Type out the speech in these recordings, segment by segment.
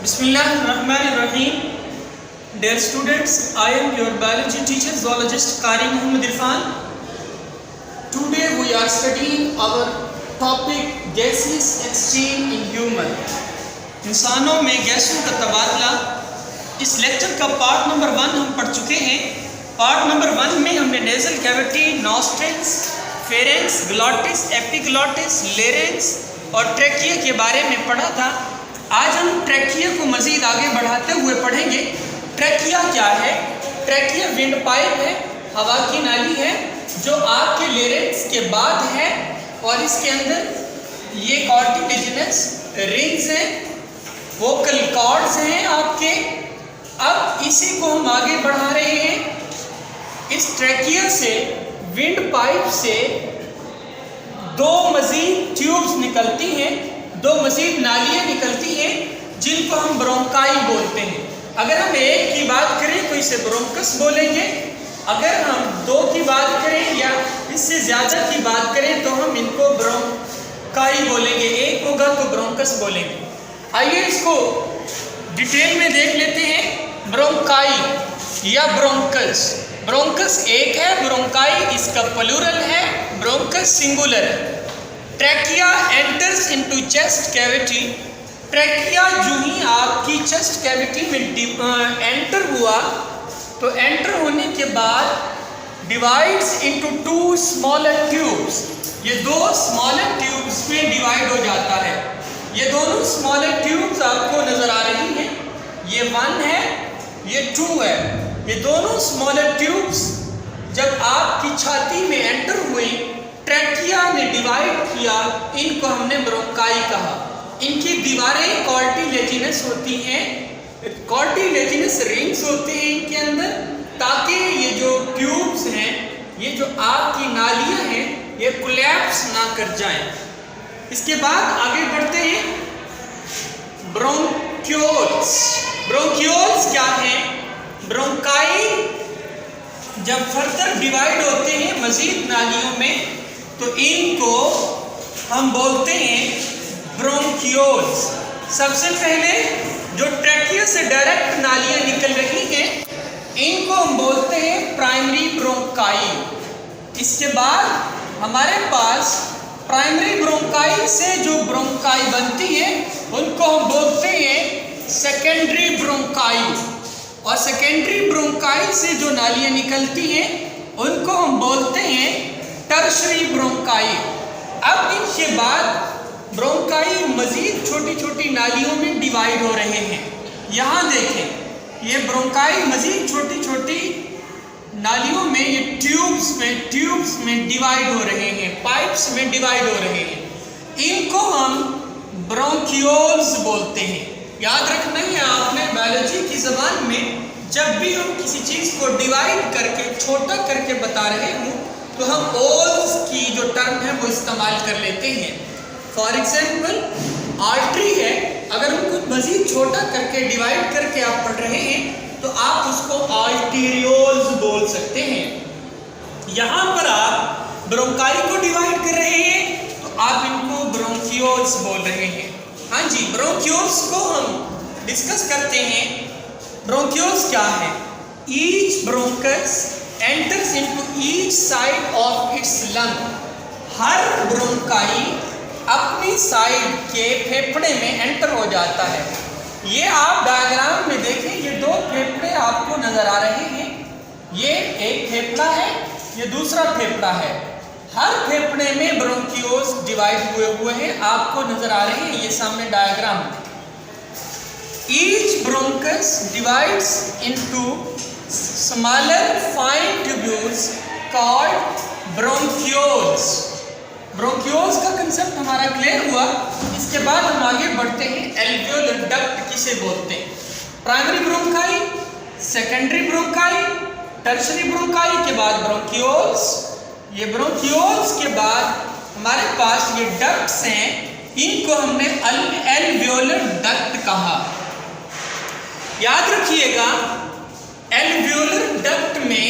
Bismillahirrahmanirrahim. Dear students, I am your biology teacher, zoologist Qari Muhammad Irfan. Today we are studying our topic gaseous exchange in human. इंसानों में गैसों का तबादला। इस lecture का part number 1 हम पढ़ चुके हैं। पार्ट नंबर 1 में हमने nasal cavity, nostrils, pharynx, glottis, epiglottis, larynx और ट्रैकिया के बारे में पढ़ा था। आज हम ट्रैकिया को मज़ीद आगे बढ़ाते हुए पढ़ेंगे। ट्रैकिया क्या है? ट्रैकिया विंड पाइप है, हवा की नाली है जो आपके लेरेंक्स के बाद है और इसके अंदर ये कार्टिलेजिनस रिंग्स हैं, वोकल कॉर्ड्स हैं आपके। अब इसी को हम आगे बढ़ा रहे हैं। इस ट्रैकिया से, विंड पाइप से दो मज़ीद ट्यूब्स निकलती हैं, दो मज़ीद नालियाँ निकलती हैं जिनको हम ब्रोंकाई बोलते हैं। अगर हम एक की बात करें तो इसे ब्रोंकस बोलेंगे, अगर हम दो की बात करें या इससे ज़्यादा की बात करें तो हम इनको ब्रोंकाई बोलेंगे। एक होगा तो ब्रोंकस बोलेंगे। आइए इसको डिटेल में देख लेते हैं। ब्रोंकाई या ब्रोंकस, ब्रोंकस एक है, ब्रोंकाई इसका प्लूरल है, ब्रोंकस सिंगुलर है। Trachea enters into chest cavity. Trachea जो ही आपकी चेस्ट कैविटी में एंटर हुआ तो एंटर होने के बाद divides into two smaller tubes. ये दो स्मॉलर ट्यूब्स में डिवाइड हो जाता है। ये दोनों स्मॉलर ट्यूब्स आपको नज़र आ रही हैं, ये 1 है, ये 2 है। ये दोनों स्मॉलर ट्यूब्स जब आपकी छाती में एंटर हुई, ट्रैकिया ने डिवाइड किया, इनको हमने ब्रोंकाई कहा। इनकी दीवारें कार्टिलेजिनस होती हैं, कार्टिलेजिनस रिंग्स होते हैं इनके अंदर, ताकि ये जो ट्यूब्स हैं, ये जो आपकी नालियाँ हैं, ये कोलैप्स ना कर जाएं। इसके बाद आगे बढ़ते हैं। ब्रोंक्यूल्स। ब्रोंक्यूल्स क्या हैं? ब्रोंकाई जब फर्दर डिवाइड होते हैं मज़ीद नालियों में तो इनको हम बोलते हैं ब्रोंक्यूल्स। सबसे पहले जो ट्रैकिया से डायरेक्ट नालियाँ निकल रही हैं इनको हम बोलते हैं प्राइमरी ब्रोंकाई। इसके बाद हमारे पास प्राइमरी ब्रोंकाई से जो ब्रोंकाई बनती है उनको हम बोलते हैं सेकेंडरी ब्रोंकाई, और सेकेंडरी ब्रोंकाई से जो नालियाँ निकलती हैं उनको हम बोलते हैं टर्शरी ब्रोंकाई। अब इनके बाद ब्रोंकाई मज़ीद छोटी छोटी नालियों में डिवाइड हो रहे हैं। यहाँ देखें, ये ब्रोंकाई मज़ीद छोटी छोटी नालियों में, ये ट्यूब्स में डिवाइड हो रहे हैं, पाइप्स में डिवाइड हो रहे हैं। इनको हम ब्रोंक्यूल्स बोलते हैं। याद रखना है आपने बायोलॉजी की ज़बान में जब भी हम किसी चीज़ को डिवाइड करके छोटा करके बता रहे हों तो हम ओल्स की जो टर्म है वो इस्तेमाल कर लेते हैं। फॉर एग्जाम्पल आर्टरी है, अगर उनको मज़ीद छोटा करके डिवाइड करके आप पढ़ रहे हैं तो आप उसको आर्टीरियोल्स बोल सकते हैं। यहाँ पर आप ब्रोंकाई को डिवाइड कर रहे हैं तो आप इनको ब्रोंक्यूल्स बोल रहे हैं। हाँ जी, ब्रोंक्यूल्स को हम डिस्कस करते हैं। ब्रोंक्यूल्स क्या है? Each bronchus enters into each side of its lung। Her bronchi अपनी साइड के फेफड़े में एंटर हो जाता है। ये आप डायग्राम में देखें, ये दो फेफड़े आपको नज़र आ रहे हैं। ये एक फेफड़ा है, ये दूसरा फेफड़ा है। हर फेफड़े में ब्रोंक्यूल्स डिवाइड हुए हैं, आपको नज़र आ रहे हैं, ये सामने डायग्राम में। Each bronchus divides into smaller fine tubules called bronchioles। Bronchioles का कंसेप्ट हमारा क्लियर हुआ। इसके बाद हम आगे बढ़ते हैं। एल्वियोलर डक्ट किसे बोलते हैं? Primary bronchi, secondary bronchi, tertiary bronchi के बाद ब्रोंक्यूल्स। ये ब्रोंक्यूल्स के बाद हमारे पास ये डक्ट्स हैं, इनको हमने एल्वियोलर डक्ट कहा। याद रखिएगा, एल्वियोलर डक्ट में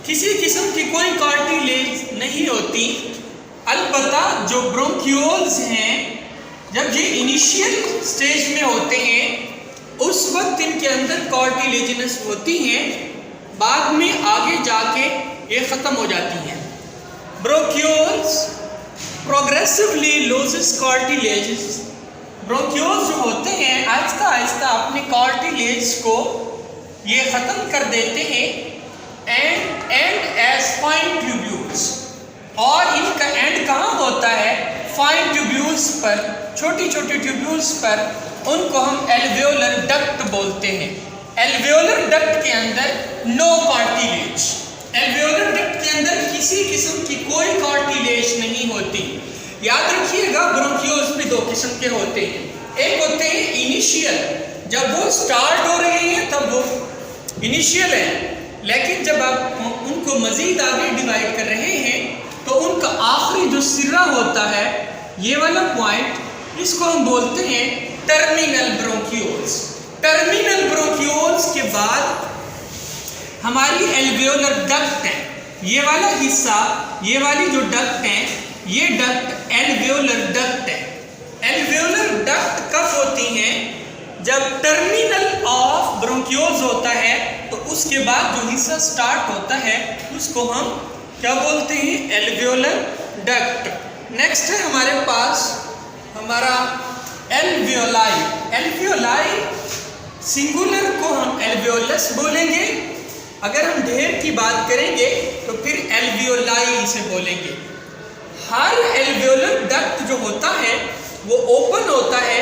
किसी किस्म की कोई कार्टिलेज नहीं होती। अलबत्ता जो ब्रोंक्यूल्स हैं जब ये इनिशियल स्टेज में होते हैं उस वक्त इनके अंदर कार्टिलेजिनस होती हैं, बाद में आगे जाके ये ख़त्म हो जाती हैं। Bronchioles progressively loses cartilage. Bronchioles जो होते हैं आहिस्ता आहिस्ता अपने कार्टिलेज को ये ख़त्म कर देते हैं एंड एज फाइन ट्यूब्यूल्स, और इनका एंड कहाँ होता है? फाइन ट्यूब्यूल्स पर, छोटी छोटी ट्यूब्यूल्स पर। उनको हम एल्वियोलर डक्ट बोलते हैं। एल्वियोलर डक्ट के अंदर नो कार्टिलेज, एल्वियोलर डक्ट के अंदर किसी किस्म की कोई कार्टिलेज नहीं होती। याद रखिएगा ब्रोंक्यूल्स भी दो किस्म के होते हैं, एक होते हैं इनिशियल, जब वो स्टार्ट हो रहे हैं तब वो इनिशियल है, लेकिन जब आप उनको मजीद आगे डिवाइड कर रहे हैं तो उनका आखिरी जो सिरा होता है, ये वाला पॉइंट, इसको हम बोलते हैं टर्मिनल ब्रोंक्यूल्स। टर्मिनल ब्रोंक्यूल्स के बाद हमारी एल्वियोलर डक्ट है, ये वाला हिस्सा, ये वाली जो डक्ट है, ये डक्ट एल्वियोलर डक्ट है। एल्वियोलर डक्ट कब होती हैं? जब टर्मिनल ऑफ ब्रोंक्यूल्स होता है तो उसके बाद जो हिस्सा स्टार्ट होता है उसको हम क्या बोलते हैं? Alveolar duct. नेक्स्ट है हमारे पास हमारा एल्वियोलाई। एल्वियोलाई सिंगुलर को हम एल्वियोलस बोलेंगे, अगर हम ढेर की बात करेंगे तो फिर एल्वियोलाई से बोलेंगे। हर एल्वियोलर डक्ट जो होता है वो ओपन होता है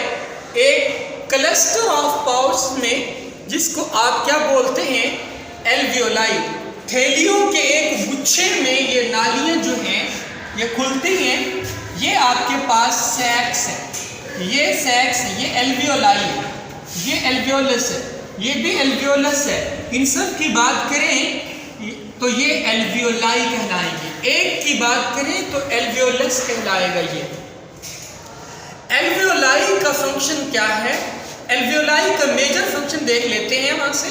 एक क्लस्टर ऑफ पाउट्स में, जिसको आप क्या बोलते हैं? एल्वियोलाई। थैलियों के एक गुच्छे में ये नालियाँ जो हैं ये खुलती हैं, ये आपके पास सैक्स है, ये सैक्स है, ये एल्वियोलाई है, ये एल्वियोलस है, ये भी एल्वियोलस है। इन सब की बात करें तो ये एल्वियोलाई कहलाएंगे, एक की बात करें तो एल्वियोलस कहलाएगा। ये एल्वियोलाई का फंक्शन क्या है? एल्वियोलाई का मेजर फंक्शन देख लेते हैं वहाँ से।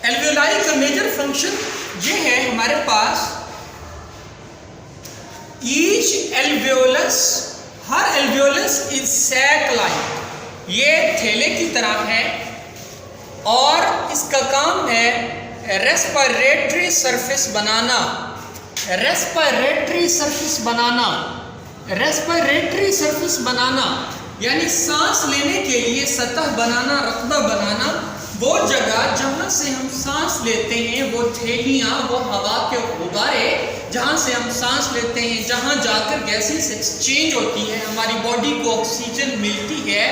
एल्वियोलाई का मेजर फंक्शन ये है हमारे पास, ईच एल्वियोलस, हर एल्वियोलस इज सैक लाइक, ये थैले की तरह है और इसका काम है रेस्पिरेटरी सरफेस बनाना, रेस्पिरेटरी सरफेस बनाना, रेस्पिरेटरी सरफेस बनाना यानी सांस लेने के लिए सतह बनाना, रकबा बनाना। वो जगह जहाँ से हम सांस लेते हैं, वो थैलियाँ, वो हवा के गुब्बारे जहाँ से हम सांस लेते हैं, जहाँ जाकर गैसेस एक्सचेंज होती है, हमारी बॉडी को ऑक्सीजन मिलती है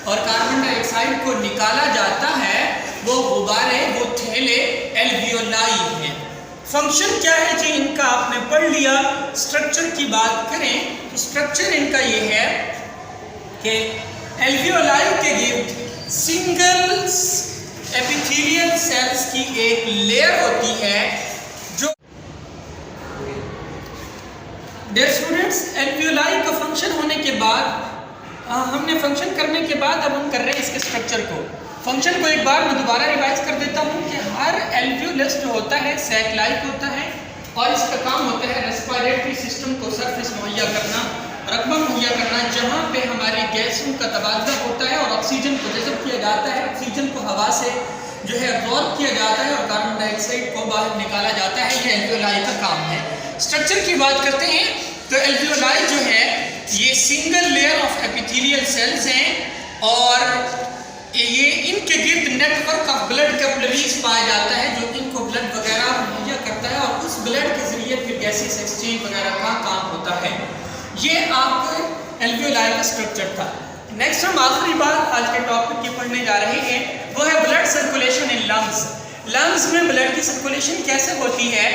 और कार्बन डाइऑक्साइड को निकाला जाता है, वो गुब्बारे, वो थैले एल्वियोलाई हैं। फंक्शन क्या है जी इनका? आपने पढ़ लिया। स्ट्रक्चर की बात करें तो स्ट्रक्चर इनका ये है कि एल्वियोलाई के गिर्द सिंगल एपिथेलियल सेल्स की एक लेयर होती है जो, डियर स्टूडेंट्स, एल्वियोलाई का फंक्शन होने के बाद हमने फंक्शन करने के बाद अब हम कर रहे हैं इसके स्ट्रक्चर को। फंक्शन को एक बार मैं दोबारा रिवाइज कर देता हूँ कि हर एल्वियोलस जो होता है सैक लाइक होता है और इसका काम होता है रेस्पिरेटरी सिस्टम को सरफेस मुहैया करना, रकबा मुहैया करना, जहाँ पे हमारी गैसों का तबादला होता है और ऑक्सीजन को जज़ब किया जाता है, ऑक्सीजन को हवा से जो है अब्जॉर्ब किया जाता है और कार्बन डाइऑक्साइड को बाहर निकाला जाता है। ये एल्वियोलाई का काम है। स्ट्रक्चर की बात करते हैं तो एल्वियोलाई जो है ये single layer of epithelial cells हैं और ये इनके गिर्द नेटवर्क ऑफ ब्लड कैपिलरीज पाया जाता है जो इनको ब्लड वगैरह मुहैया करता है और उस ब्लड के जरिए फिर गैसेस एक्सचेंज वगैरह का काम होता है। ये आपका एल्वियोलाई का स्ट्रक्चर था। नेक्स्ट हम आखिरी बात आज के टॉपिक की पढ़ने जा रहे हैं, वो है blood circulation in lungs. Lungs में ब्लड की सर्कुलेशन कैसे होती है?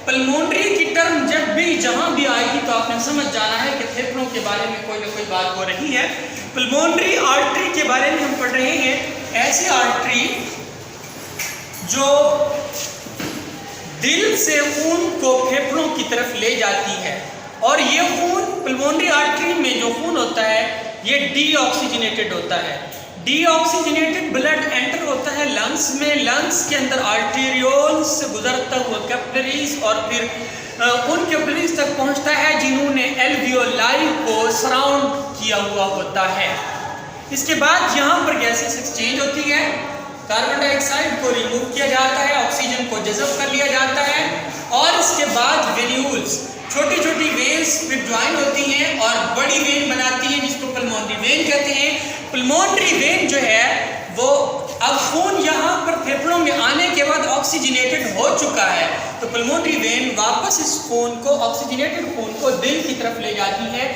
पल्मोनरी की टर्म जब भी जहाँ भी आएगी तो आपने समझ जाना है कि फेफड़ों के बारे में कोई ना कोई बात हो रही है। पल्मोनरी आर्टरी के बारे में हम पढ़ रहे हैं, ऐसी आर्टरी जो दिल से खून को फेफड़ों की तरफ ले जाती है और ये खून, पल्मोनरी आर्टरी में जो खून होता है ये डीऑक्सीजनेटेड होता है। डीऑक्सीजनेटेड ब्लड एंटर होता है लंग्स में, लंग्स के अंदर आर्टेरियोल्स से गुजरता हुआ कैपिलरीज और फिर उन कैपिलरीज तक पहुंचता है जिन्होंने एल्वियोलाई को सराउंड किया हुआ होता है। इसके बाद यहाँ पर गैसेस एक्सचेंज होती है, कार्बन डाइऑक्साइड को रिमूव किया जाता है, ऑक्सीजन को जज़ब कर लिया जाता है और इसके बाद वेन्यूल्स छोटी छोटी वेन्स फिर ज्वाइन होती हैं और बड़ी वेन बनाती हैं जिसको पल्मोनरी वेन कहते हैं। पल्मोनरी वेन जो है वो अब खून यहाँ पर फेफड़ों में आने के बाद ऑक्सीजनेटेड हो चुका है, तो पल्मोनरी वेन वापस इस खून को, ऑक्सीजनेटेड खून को दिल की तरफ ले जाती है।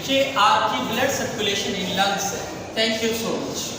ये आपकी ब्लड सर्कुलेशन इन लंग्स है। Thank you so much.